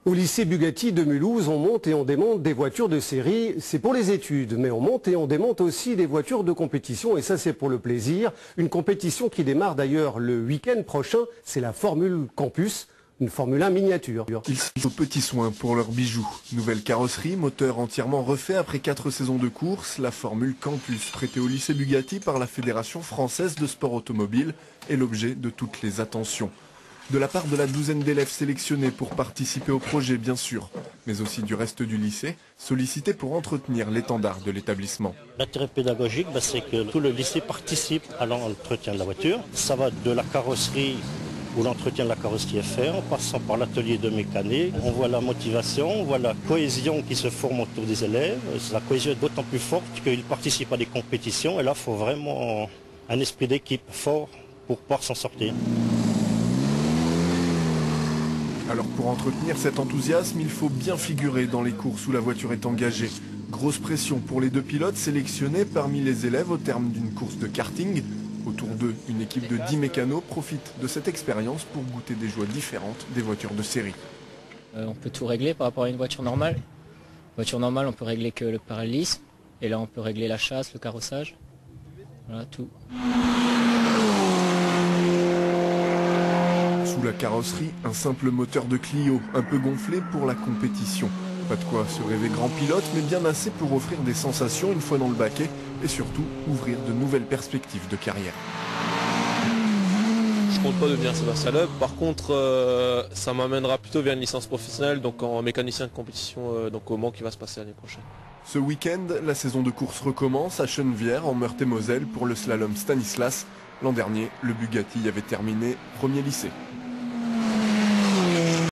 Au lycée Bugatti de Mulhouse, on monte et on démonte des voitures de série, c'est pour les études, mais on monte et on démonte aussi des voitures de compétition, et ça c'est pour le plaisir. Une compétition qui démarre d'ailleurs le week-end prochain, c'est la Formule Campus, une Formule 1 miniature. Ils sont aux petits soins pour leurs bijoux. Nouvelle carrosserie, moteur entièrement refait après 4 saisons de course, la Formule Campus, prêtée au lycée Bugatti par la Fédération française de sport automobile, est l'objet de toutes les attentions. De la part de la douzaine d'élèves sélectionnés pour participer au projet, bien sûr, mais aussi du reste du lycée, sollicités pour entretenir l'étendard de l'établissement. L'intérêt pédagogique, c'est que tout le lycée participe à l'entretien de la voiture. Ça va de la carrosserie, où l'entretien de la carrosserie est fait, en passant par l'atelier de mécanique. On voit la motivation, on voit la cohésion qui se forme autour des élèves. La cohésion est d'autant plus forte qu'ils participent à des compétitions, et là, il faut vraiment un esprit d'équipe fort pour pouvoir s'en sortir. Alors pour entretenir cet enthousiasme, il faut bien figurer dans les courses où la voiture est engagée. Grosse pression pour les 2 pilotes sélectionnés parmi les élèves au terme d'une course de karting. Autour d'eux, une équipe de 10 mécanos profite de cette expérience pour goûter des joies différentes des voitures de série. On peut tout régler par rapport à une voiture normale. Voiture normale, on peut régler que le parallélisme. Et là, on peut régler la chasse, le carrossage. Voilà, tout. Sous la carrosserie, un simple moteur de Clio, un peu gonflé pour la compétition. Pas de quoi se rêver grand pilote, mais bien assez pour offrir des sensations une fois dans le baquet et surtout ouvrir de nouvelles perspectives de carrière. Je compte pas devenir Sébastien Loeb, par contre ça m'amènera plutôt vers une licence professionnelle, donc en mécanicien de compétition, donc au Mans qui va se passer l'année prochaine. Ce week-end, la saison de course recommence à Chenevière en Meurthe-et-Moselle pour le slalom Stanislas. L'an dernier, le Bugatti avait terminé premier lycée.